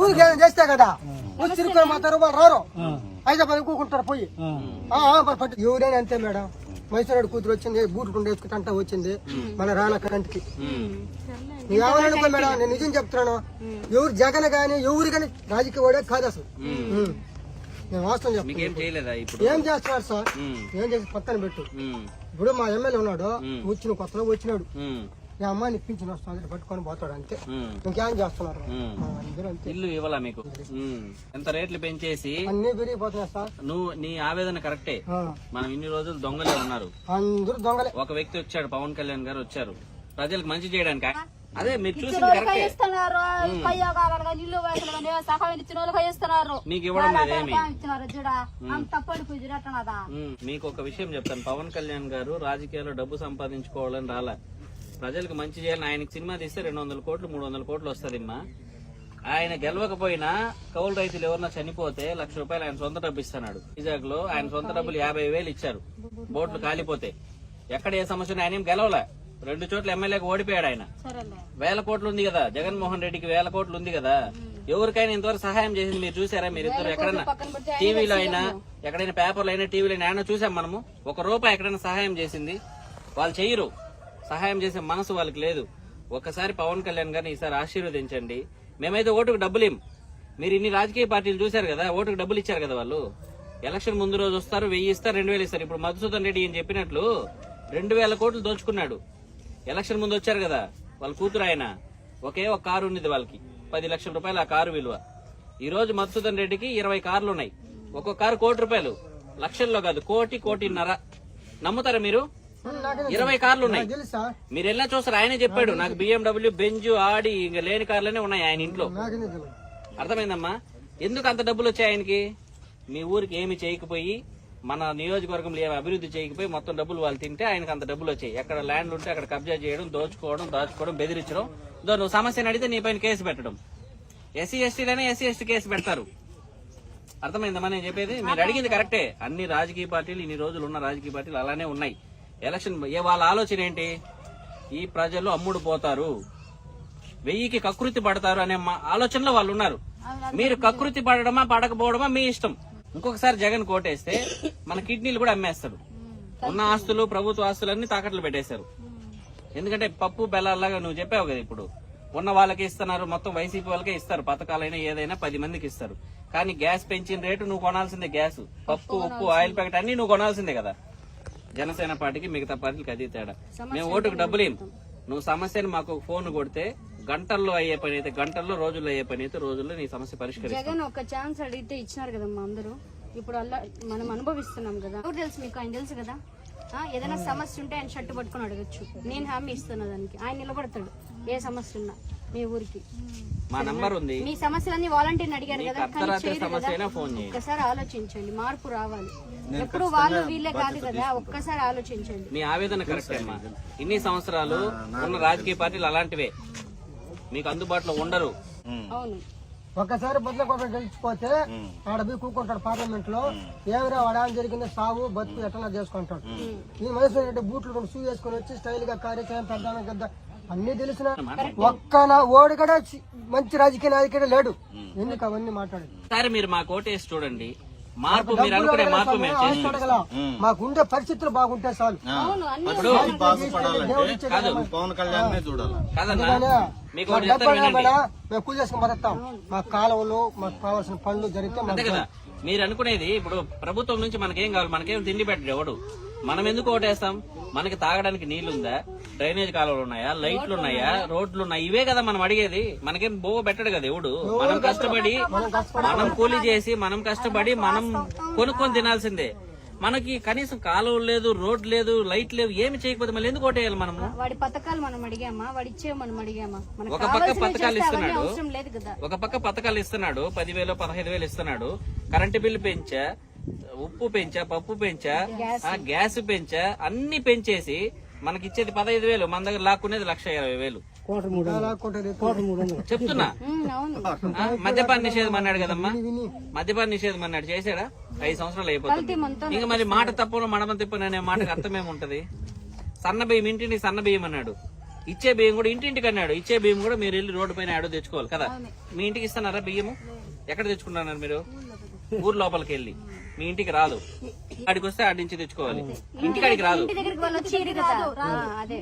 ఊరికి ఏదైనా చేస్తే కదా ఊరి తిరుగుతారు మాతారు వాళ్ళు రారు హైదరాబాద్ కూకుంటారు పోయి ఎవరైనా అంతే మేడం మైసూరు కూతురు వచ్చింది బూట్ వేసుకుంటే అంతా వచ్చింది మన రానా కంటికి ఏమనుకో మేడం నేను నిజం చెప్తున్నాను ఎవరు జగన్ గాని ఎవరు కానీ రాజకీయ వాడే కాదు అసలు నేను వాస్తవం చెప్తాను ఏం చేస్తున్నారు సార్ ఏం చేసి పక్కన పెట్టు ఇప్పుడు మా ఎమ్మెల్యే ఉన్నాడు వచ్చిన కొత్తలో వచ్చినాడు ఈ అమ్మాయిని ఇప్పించిన వస్తుంది పట్టుకొని పోతాడు అంతే ఇంకేం చేస్తున్నారు ఇల్లు ఇవ్వాలా మీకు ఎంత రేట్లు పెంచేసి అన్ని పెరిగిపోతున్నాయి సార్ నువ్వు నీ ఆవేదన కరెక్టే మనం ఇన్ని రోజులు దొంగలే ఉన్నారు అందరూ దొంగలే ఒక వ్యక్తి వచ్చాడు పవన్ కళ్యాణ్ గారు వచ్చారు ప్రజలకు మంచి చేయడానికి అదే మీరు చూసింది కరెక్టే మీకు ఇవ్వడం లేదేమి మీకు ఒక విషయం చెప్తాను పవన్ కళ్యాణ్ గారు రాజకీయాల్లో డబ్బు సంపాదించుకోవాలని రాలా ప్రజలకు మంచి చేయాలని ఆయనకి సినిమా తీస్తే 200 కోట్లు 300 కోట్లు వస్తుందమ్మా ఆయన గెలవకపోయినా కౌలు రైతులు ఎవరన్నా చనిపోతే ₹1,00,000 ఆయన సొంత డబ్బు ఇస్తున్నాడు వైజాగ్ లో ఆయన సొంత డబ్బులు 50,000 ఇచ్చారు బోట్లు కాలిపోతే ఎక్కడ ఏ సమస్య ఆయన ఏం గెలవలే 2 చోట్ల ఎమ్మెల్యేకి ఓడిపోయాడు ఆయన 1,000 కోట్లు ఉంది కదా జగన్మోహన్ రెడ్డికి 1,000 కోట్లు ఉంది కదా ఎవరికైనా ఇంతవరకు సహాయం చేసింది మీరు చూసారా మీరిద్దరు ఎక్కడైనా టీవీలో అయినా ఎక్కడైనా పేపర్లో అయినా టీవీలో అయినా చూసాం మనము ₹1 ఎక్కడైనా సహాయం చేసింది వాళ్ళు చెయ్యరు సహాయం చేసే మనసు వాళ్ళకి లేదు ఒక్కసారి పవన్ కళ్యాణ్ గారిని ఈసారి ఆశీర్వదించండి మేమైతే ఓటుకు డబ్బులేం మీరు ఇన్ని రాజకీయ పార్టీలు చూశారు కదా ఓటుకు డబ్బులు ఇచ్చారు కదా వాళ్ళు ఎలక్షన్ ముందు రోజు వస్తారు 1000 ఇస్తారు 2000 ఇస్తారు ఇప్పుడు మధుసూదన్ రెడ్డి అని చెప్పినట్లు 2,000 కోట్లు దోచుకున్నాడు ఎలక్షన్ ముందు వచ్చారు కదా వాళ్ళ కూతురు ఆయన ఒకే ఒక కారు ఉన్నది వాళ్ళకి ₹10 లక్షల ఆ కారు విలువ ఈ రోజు మధుసూదన్ రెడ్డికి 20 కార్లు ఉన్నాయి ఒక్కొక్క కారు ₹1,00,00,000 లక్షల్లో కాదు కోటిన్నర నమ్ముతారా మీరు 20 కార్లు ఉన్నాయి మీరు ఎలా చూస్తారు ఆయనే చెప్పాడు నాకు BMW బెంజ్ ఆడి ఇంకా లేని కార్లనే ఉన్నాయి ఆయన ఇంట్లో అర్థమైందమ్మా ఎందుకు అంత డబ్బులు వచ్చాయి ఆయనకి మీ ఊరికి ఏమి చేయకపోయి మన నియోజకవర్గంలో ఏమి అభివృద్ధి చేయకపోయి మొత్తం డబ్బులు వాళ్ళు తింటే ఆయనకు అంత డబ్బులు వచ్చాయి ఎక్కడ ల్యాండ్ ఉంటే అక్కడ కబ్జా చేయడం దాచుకోవడం బెదిరించడం నువ్వు సమస్యను అడిగితే నీ పైన కేసు పెట్టడం ఎస్సీ ఎస్టీ కేసు పెడతారు అర్థమైందమ్మా నేను చెప్పేది మీరు అడిగింది కరెక్టే అన్ని రాజకీయ పార్టీలు ఇన్ని రోజులు ఉన్న రాజకీయ పార్టీలు అలానే ఉన్నాయి ఎలక్షన్ వాళ్ళ ఆలోచన ఏంటి ఈ ప్రజలు అమ్ముడు పోతారు 1000కి కకృతి పడతారు అనే ఆలోచనలో వాళ్ళు ఉన్నారు మీరు కకృతి పడడమా పడకపోవడమా మీ ఇష్టం ఇంకొకసారి జగన్ కోటేస్తే మన కిడ్నీలు కూడా అమ్మేస్తాడు ఉన్న ఆస్తులు ప్రభుత్వ ఆస్తులన్నీ తాకట్లు పెట్టేశారు ఎందుకంటే పప్పు బెల్లాలాగా నువ్వు చెప్పావు కదా ఇప్పుడు ఉన్న వాళ్ళకి ఇస్తున్నారు మొత్తం వైసీపీ వాళ్ళకే ఇస్తారు పథకాలైనా ఏదైనా 10 మందికి ఇస్తారు కానీ గ్యాస్ పెంచిన రేటు నువ్వు కొనాల్సిందే గ్యాస్ పప్పు ఉప్పు ఆయిల్ ప్యాకెట్ అన్ని నువ్వు కొనాల్సిందే కదా జనసేన పార్టీకి మిగతా పార్టీకి అది తేడా మేము ఓటుకు డబ్బులేం నువ్వు సమస్యను మాకు ఫోన్ కొడితే గంటల్లో అయ్యే పని అయితే గంటల్లో రోజుల్లో అయ్యే పని అయితే రోజుల్లో నీ సమస్య పరిష్కరిస్తాం జగన్ ఒక ఛాన్స్ అడిగితే ఇచ్చినారు కదమ్మా అందరూ ఇప్పుడు అలా మనం అనుభవిస్తున్నాం కదా ఎవరు తెలుసు మీకు ఆయన తెలుసు కదా ఏదైనా సమస్య ఉంటే ఆయన షర్టు పట్టుకుని అడగచ్చు నేను హామీ ఇస్తున్నా దానికి ఆయన నిలబడతాడు ఏ సమస్య ఉన్నా మీ ఊరికి మా నంబర్ ఉంది మీ సమస్యలన్నీ వాలంటీర్ని అడిగారు కదా ఫోన్ చేయండి ఒక్కసారి ఆలోచించండి మార్పు రావాలి ఎప్పుడు వాళ్ళు వీళ్ళే కాదు కదా ఒక్కసారి ఆలోచించండి మీ ఆవేదన కరెక్ట్ అమ్మా ఇన్ని సంవత్సరాలు ఉన్న రాజకీయ పార్టీలు అలాంటివే మీకు అందుబాటులో ఉండరు అవును ఒక్కసారి బదులుకోక గెలిచిపోతే ఆడ పోయి కూకుంటాడు పార్లమెంట్ లో ఏమిరా వాడా జరిగింది సాగు బతుకు ఎట్లా చేసుకుంటాడు ఈ మైసూరు రెడ్డి బూట్లు 2 షూ వేసుకుని వచ్చి స్టైల్ గా కార్యక్రమం పెద్ద పెద్ద అన్ని తెలిసిన ఒక్క ఓడి కూడా మంచి రాజకీయ నాయకుడే లేడు ఎందుకు అవన్నీ మాట్లాడేది సరే మీరు మా కోటేసి చూడండి మార్పు మీరు అనుకునే మార్పు మేము చేస్తాం మాకుండే పరిస్థితులు బాగుంటే చాలు మేము పూజ చేసుకుని బతుకుతాం మా కాలువలు మాకు కావాల్సిన పనులు జరిగితే అంతే కదా మీరు అనుకునేది ఇప్పుడు ప్రభుత్వం నుంచి మనకేం కావాలి మనకేం తిండి పెట్టడు ఎవడు మనం ఎందుకు ఓటేస్తాం మనకి తాగడానికి నీళ్లుందా డ్రైనేజ్ కాలువలు ఉన్నాయా లైట్లు ఉన్నాయా రోడ్లు ఉన్నాయి ఇవే కదా మనం అడిగేది మనకేం బోవ పెట్టడు కదా ఎవడు మనం కష్టపడి మనం కూలీ చేసి మనం కష్టపడి మనం కొనుక్కొని తినాల్సిందే మనకి కనీసం కాలువలు లేదు రోడ్ లేదు లైట్ లేవు ఏమి చేయకపోతే మళ్ళీ ఎందుకు ఓటేయాలి మనము వాడి పథకాలు మనం అడిగామా వాడి ఇచ్చే మనం అడిగామా ఒక పక్క పథకాలు ఇస్తున్నాడు 10,000 15,000 ఇస్తున్నాడు కరెంటు బిల్లు పెంచా ఉప్పు పెంచా పప్పు పెంచా గ్యాస్ పెంచా అన్ని పెంచేసి మనకిచ్చేది 15,000 మన దగ్గర లాక్కునేది 1,60,000 చెప్తున్నా మద్యపాన నిషేధం అన్నాడు కదమ్మా మద్యపాన నిషేధం అన్నాడు చేశాడా 5 సంవత్సరాలు అయిపోతుంది ఇంకా మరి మాట తప్పును మడమ తిప్పను అనే మాటకు అర్థమేముంటది సన్న బియ్యం ఇంటిని సన్న బియ్యం అన్నాడు ఇచ్చే బియ్యం కూడా ఇంటింటికి అన్నాడు. ఇచ్చే బియ్యం కూడా మీరు వెళ్ళి రోడ్డు పైన ఆడో తెచ్చుకోవాలి కదా. మీ ఇంటికి ఇస్తున్నారా బియ్యము? ఎక్కడ తెచ్చుకుంటున్నారు మీరు? ఊరు లోపలికి వెళ్ళి, మీ ఇంటికి రాదు. అడికి వస్తే ఆడి నుంచి తెచ్చుకోవాలి, ఇంటికాడికి రాదు. ఇంటి దగ్గరికి వాళ్ళు వచ్చి ఇరు కదా. అదే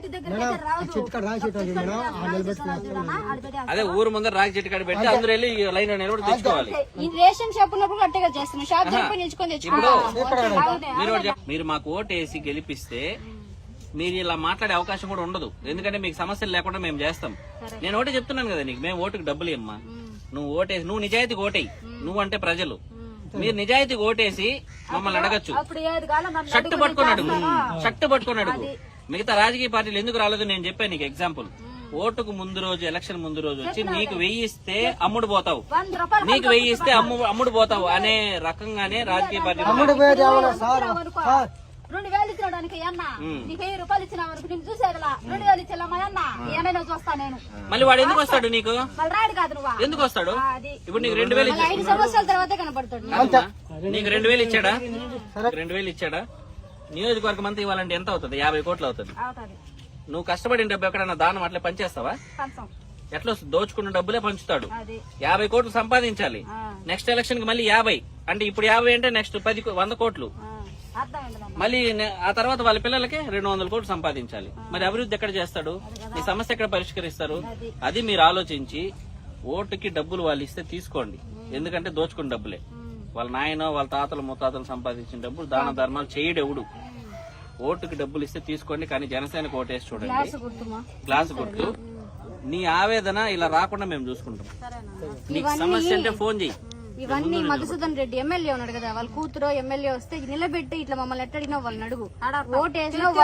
చెట్టు కాడ రాసేటోళ్ళు మేడం, ఆ నిలబెట్టుకుని అదే ఊరు ముందర రాగి చెట్టు కాడ పెట్టి అందరూ వెళ్ళి లైన్ లో నిలబడి తెచ్చుకోవాలి. ఈ రేషన్ షాప్ ఉన్నప్పుడు గట్టిగా చేస్తున్నాం. షాప్ దగ్గర నిల్చుకొని తెచ్చుకోవాలి. మీరు మాకు ఓటేసి గెలిపిస్తే మీరు ఇలా మాట్లాడే అవకాశం కూడా ఉండదు. ఎందుకంటే మీకు సమస్యలు లేకుండా మేము చేస్తాం. నేను ఒకటే చెప్తున్నాను కదా నీకు, మేము ఓటుకు డబ్బులు ఇమ్మా. నువ్వు ఓటేసి, నువ్వు నిజాయితీకి ఓటేయి. నువ్వు అంటే ప్రజలు, మీరు నిజాయితీకి ఓటేసి మమ్మల్ని అడగచ్చు. షర్టు పట్టుకొని అడుగు, షర్టు పట్టుకొని అడుగు. మిగతా రాజకీయ పార్టీలు ఎందుకు రాలేదు నేను చెప్పాను నీకు ఎగ్జాంపుల్. ఓటుకు ముందు రోజు, ఎలక్షన్ ముందు రోజు వచ్చి నీకు 1000 ఇస్తే అమ్ముడు పోతావు, నీకు 1000 ఇస్తే అమ్ముడు పోతావు అనే రకంగానే రాజకీయ పార్టీలు. అమ్ముడు పోయేది ఏమన్నా సార్? 2000 ఇచ్చినడానికి అన్న నీకు 1000 రూపాయలు ఇచ్చిన వరకు నేను చూసేదలా. 2000 ఇచ్చేలా అన్న ఏమైనా చూస్తా నేను. మళ్ళీ వాడు ఎందుకు వస్తాడు నీకు? మళ్ళీ రాడు కాదు నువ్వు ఎందుకు వస్తాడు? ఇప్పుడు నీకు 2000 ఇచ్చాడు. 5 సంవత్సరాల తర్వాతే కనపడతాడు. నీకు 2000 ఇచ్చాడా? 2000 ఇచ్చాడా? నియోజకవర్గం అంతా ఇవ్వాలంటే ఎంత అవుతుంది? 50 కోట్లు అవుతుంది. అవుతుంది నువ్వు కష్టపడిన డబ్బు ఎక్కడన్నా దానం అట్లా పనిచేస్తావా? కొంచెం ఎట్లా దోచుకున్న డబ్బులే పంచుతాడు. అది 50 కోట్లు సంపాదించాలి. నెక్స్ట్ ఎలక్షన్ కి మళ్ళీ 50 అంటే ఇప్పుడు 50 అంటే నెక్స్ట్ 100 కోట్లు. అర్థమైంది మళ్ళీ ఆ తర్వాత వాళ్ళ పిల్లలకి 200 కోట్లు సంపాదించాలి. మరి అభివృద్ధి ఎక్కడ చేస్తాడు? మీ సమస్య ఎక్కడ పరిష్కరిస్తారు? అది మీరు ఆలోచించి ఓటుకి డబ్బులు వాళ్ళు ఇస్తే తీసుకోండి. ఎందుకంటే దోచుకున్న డబ్బులే. వాళ్ళ నాయన వాళ్ళ తాతలు ముత్తాతలు సంపాదించిన డబ్బులు దాన ధర్మాలు చేయడెవడు. ఓటుకి డబ్బులు ఇస్తే తీసుకోండి, కానీ జనసేనకు ఓటేసి చూడండి. గ్లాసు గుర్తు. నీ ఆవేదన ఇలా రాకుండా మేము చూసుకుంటాం. నీకు సమస్య అంటే ఫోన్ చెయ్యి. ఇవన్నీ మధుసూదన్ రెడ్డి ఎమ్మెల్యే ఉన్నాడు కదా, వాళ్ళ కూతురు ఎమ్మెల్యే వస్తే నిలబెట్టి ఇట్లా మమ్మల్ని ఎట్టడినావు వాళ్ళని అడుగు. ఓటేసినావు,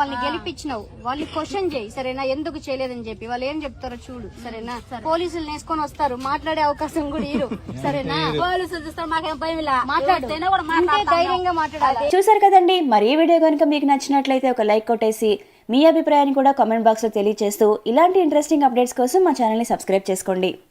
వాళ్ళని గెలిపించినావు, వాళ్ళని క్వశ్చన్ చేయి సరేనా, ఎందుకు చేయలేదని చెప్పి. వాళ్ళు ఏం చెప్తారో చూడు సరేనా. పోలీసులు నేసుకొని వస్తారు, మాట్లాడే అవకాశం కూడా ఇరు సరేనా. పోలీసులు చూస్తారు మాకేం భయం ఇలా. మాట్లాడు, అంతే ధైర్యంగా మాట్లాడాలి. చూసారు కదండి, మరి ఈ వీడియో కనుక మీకు నచ్చినట్లయితే ఒక లైక్ కొట్టేసి మీ అభిప్రాయాన్ని కూడా కామెంట్ బాక్స్ లో తెలియజేస్తూ ఇలాంటి ఇంట్రెస్టింగ్ అప్డేట్స్ కోసం మా ఛానల్ ని సబ్స్క్రైబ్ చేసుకోండి.